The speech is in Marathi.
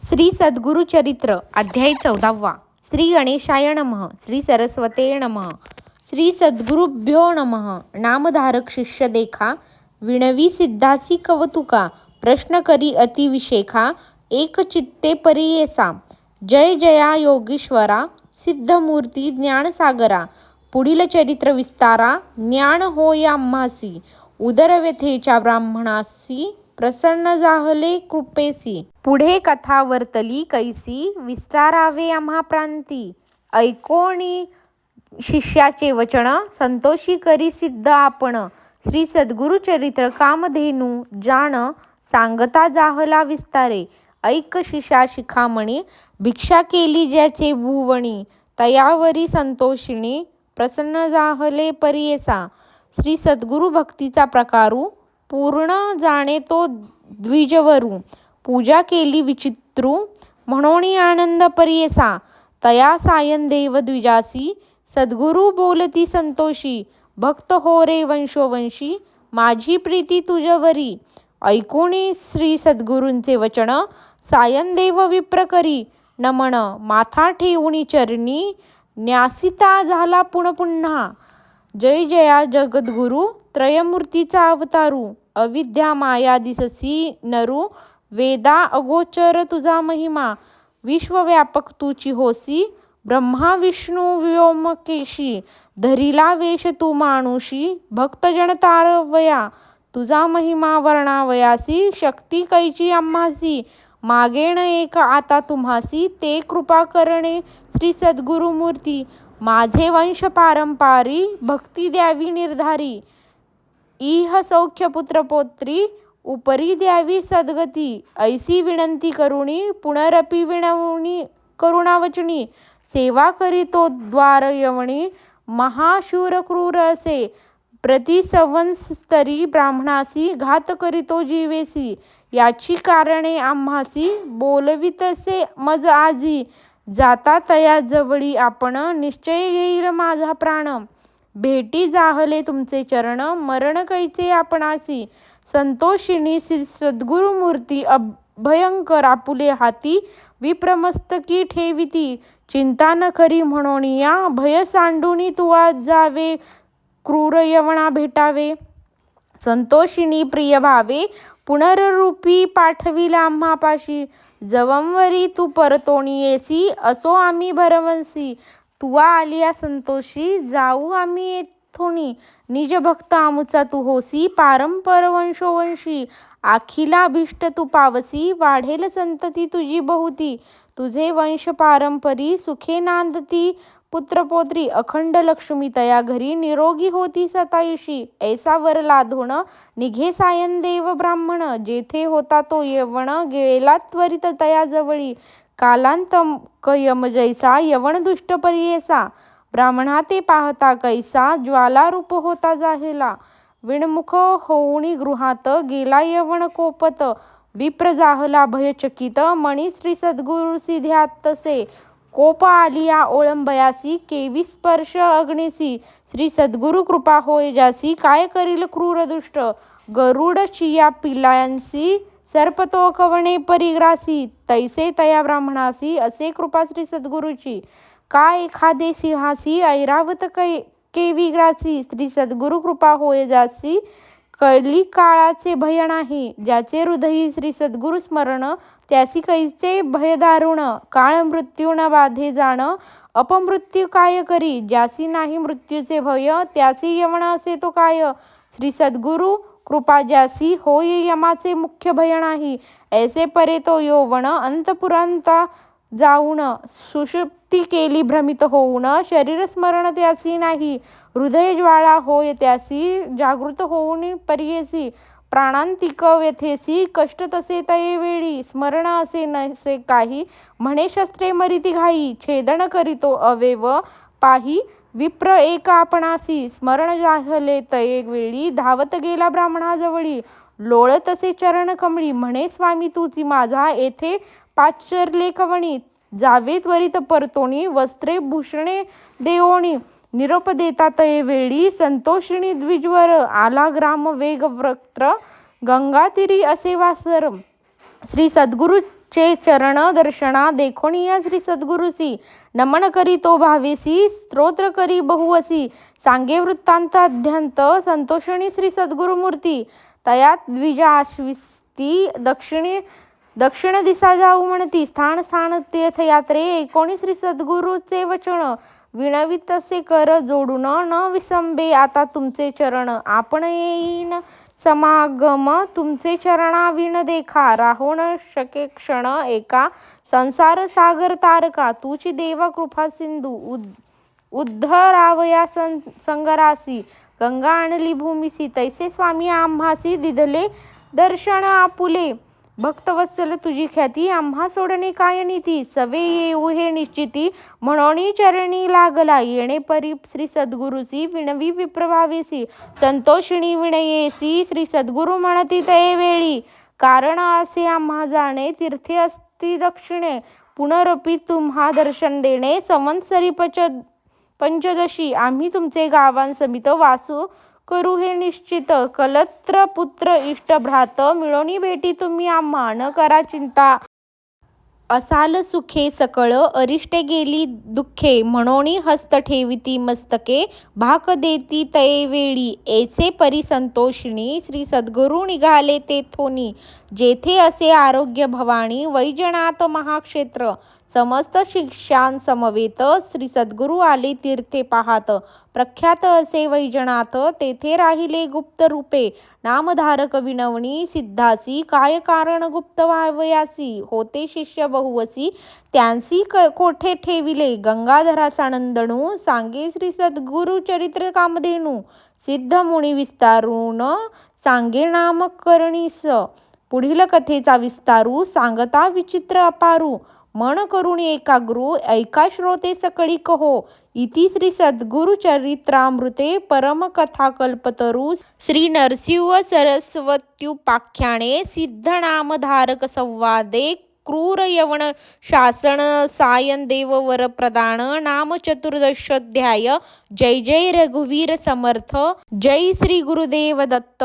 श्री सद्गुरु चरित्र अध्याय 14. श्री गणेशाय नमः. श्री सरस्वते नमः. श्री सद्गुरुभ्यो नमः. नामधारक शिष्य देखा, विणवी सिद्धासी कवतुका, प्रश्न करी अति विशेखा, एक चित्ते परियेसा. जय जया योगीश्वरा, सिद्धमूर्ती ज्ञानसागरा. पुढील चरित्र विस्तारा, ज्ञान होय आम्हासी. उदरव्यथेच्या ब्राह्मणासी, प्रसन्न जाहले कृपेसी. पुढे कथा वर्तली कैसी, विस्तारावे आम्हा प्रांती. ऐकोणी शिष्याचे वचन, संतोषी करी सिद्ध आपण. श्री सद्गुरु चरित्र कामधेनू जाण, सांगता जाहला विस्तारे. ऐक शिष्या शिखामणी, भिक्षा केली ज्याचे भुवणी. तयावरी संतोषिणी, प्रसन्न जाहले परियेसा. श्री सद्गुरु भक्तीचा प्रकारू, पूर्ण जाणे तो द्विजवरू. पूजा केली विचित्रू, म्हणोनी आनंद परियेसा. तया सायन देव द्विजासी, सद्गुरु बोलती संतोषी. भक्त हो रे वंशोवंशी, माझी प्रीती तुझवरी. ऐकोणी श्री सद्गुरूंचे वचन, सायन देव विप्र करी. नमन माथा ठेवूनी चरणी, न्यासिता झाला पुन्हा. जय जया जगद्गुरु, त्रयमूर्तीचा अवतारू. अविद्या माया दिससी नरू, वेदा अगोचर तुझा महिमा. विश्वव्यापक तुची होसी, ब्रह्मा विष्णू व्योमकेशी. धरिला वेश तू मानुषी, भक्तजन तारवया. तुझा महिमा वर्णावयासी, शक्ती कैची आम्हासी. मागेण एक आता तुम्हासी, ते कृपा करणे श्री सद्गुरुमूर्ती. माझे वंश पारंपारी, भक्ती द्यावी निर्धारी. इह सौख्य पुत्रपौत्री, उपरी द्यावी सद्गती. ऐसी विनंती करुणी, पुनरपि विनवणी करुणावचनी. सेवा करीतो द्वार यवणी, महाशूर क्रूर असे. प्रति संवत्सरी ब्राह्मणासी, घात करीतो जीवेसी. याची कारणे आम्हासी, बोलवितसे मज आजी. जाता तया जवळी आपण, निश्चय येईल माझा प्राण. भेटी जाहले तुमचे चरण, मरण कैचे आपणासी. संतोषिणी श्री सद्गुरुमूर्ती, अभयंकर आपुले हाती. विप्रमस्तकी ठेविती, चिंता न करी म्हणोनिया. भय सांडूनी तुवा जावे, क्रूर यवना भेटावे. संतोषिणी प्रिय भावे, पुनर्रूपी पाठविला आम्हापाशी. जवंवरी तू परतोणी येसी, असो आम्ही भरवंसी. तुवा आलिया संतोषी, जाऊ आम्ही येथोनी. निज भक्त आमुचा तू होसी, पारंपर वंशोवंशी. अखिलाभीष्ट तू पावसी, वाढेल संतती तुझी बहुती. तुझे वंश पारंपरी, सुखे नांदती पुत्रपौत्री. अखंड लक्ष्मी तया घरी, निरोगी होती सतायुषी. ऐसा वर लाधोण, निघे सायन देव ब्राह्मण. जेथे होता तो यवण, गेला त्वरित तया जवळी. कालांतक यम जैसा, यवण दुष्ट परियेसा. ब्राह्मणा ते पाहता कैसा, ज्वालारूप होता जाहेला. विणमुख होऊनी गृहात, गेला यवण कोपत. विप्र जाहला भयचकित, मणी श्री सद्गुरुसी ध्यातसे. कोप आलिया ओळंबयासी, केवी स्पर्श अग्निसी. श्री सद्गुरु कृपा होय जासी, काय करील क्रूर दुष्ट. गरुड चिया पिलांसी, सर्पतो कवणे परिग्रासी. तैसे तया ब्राह्मणासी, असे कृपा श्री सद्गुरुची. का एखादे सिंहासी, ऐरावत केवी ग्रासी. श्री सद्गुरु कृपा होय जासी, कली काळाचे भय नाही. ज्याचे हृदयी श्री सद्गुरु स्मरण, त्यासी कैसे भय दारुण. काळ मृत्यू न बाधे जाण, अपमृत्यू काय करी. ज्यासी नाही मृत्यूचे भय, त्यासी यवण असे तो काय. श्री सद्गुरु कृपा ज्यासी, होय यमाचे मुख्य भय नाही. ऐसे परे तो यौवन, अंतपुरांता जाऊन. सुषुप्ती केली भ्रमित होऊन, शरीर स्मरण त्यासी नाही. हृदय ज्वाळा होय त्यासी, जागृत होऊन परियेसी. प्राणांतिक व्यथेसी, कष्ट तसे तये वेळी. स्मरण असे नसे काही, म्हणे शस्त्रे मरिती घाई. छेदन करीतो अवेव पाही, विप्र एक आपणासी. स्मरण जाहले तये वेळी, धावत गेला ब्राह्मणाजवळी. लोळत असे चरण कमळी, म्हणे स्वामी तुची माझा, येथे पाचरले कवणी. जावे त्वरित परतोणी, वस्त्रे भूषणे देवोणी. निरोप देता तये वेळी, संतोषिणी द्विजवर. आला ग्राम वेगवक्त्र, गंगातीरी असे वासर. श्री सद्गुरु चे चरण दर्शना देखोनिया श्री सद्गुरुसी नमन करी तो भावेसी स्तोत्र करी बहुवसी सांगे वृत्तांत अध्यंत संतोषणी श्री सद्गुरुमूर्ती तया द्विजाश्विस्ती दक्षिण दिसा जाऊ म्हणती स्थान स्थान तीर्थयात्रे ऐकोणी श्री सद्गुरूचे वचन विणवी तसे कर जोडून न विसंबे आता तुमचे चरण आपण येईन समागम तुमचे चरणाविण देखा राहो न शके क्षण एका संसार सागर तारका तुची देवा कृपा सिंधू उद्धरावया संगरासी गंगा आणली भूमिसी तैसे स्वामी आम्हासी दिधले दर्शन आपुले भक्तवत्सल तुझी ख्याती आम्हा सोडणे काय नीती सवे येऊ हे निश्चिती म्हणून चरणी लागला येणे परी श्री सद्गुरूची विणवी विप्रभावेसी संतोषिणी विणयेसी श्री सद्गुरु म्हणती तये वेळी कारण असे आम्हा जाणे तीर्थे असती दक्षिणे पुनरपी तुम्हा दर्शन देणे संवत्सरी पंचदशी आम्ही तुमचे गावांसमित वासू करू हे निश्चित कलत्र पुत्र इष्ट भ्रात मिळवणी भेटी तुम्ही आम्हा न करा चिंता असाल सुखे सकळ अरिष्टे गेली दुःखे म्हणोनी हस्त ठेविती मस्तके भाक देती तये वेळी ऐसे परी संतोषिणी श्री सद्गुरु निघाले तेथोनी जेथे असे आरोग्य भवानी वैजनाथ महाक्षेत्र समस्त शिष्यां समवेत श्री सद्गुरु आले तीर्थे पाहात प्रख्यात असे वैजनाथ तेथे राहिले गुप्त रूपे नामधारक विनवणी सिद्धासी काय कारण गुप्त व्हावयासी होते शिष्य बहुवसी त्यांसी कोठे ठेविले गंगाधराचा नंदनू सांगे श्री सद्गुरु चरित्र कामधेनू सिद्ध मुनी विस्तारून सांगे नाम करणीस पुढील कथेचा विस्तारू सांगता विचित्र अपारू मन करून एकाग्रू ऐका श्रोते सकळी कहो इति श्री सद्गुरु चरित्रामृते परम कथा कल्पतरू श्री नरसिंह सरस्वत्युपाख्याने सिद्धनामधारक संवादे क्रूर यवन शासन सायन देव वर प्रदान नाम चतुर्दशोध्याय जय जय रघुवीर समर्थ जय श्री गुरुदेव दत्त।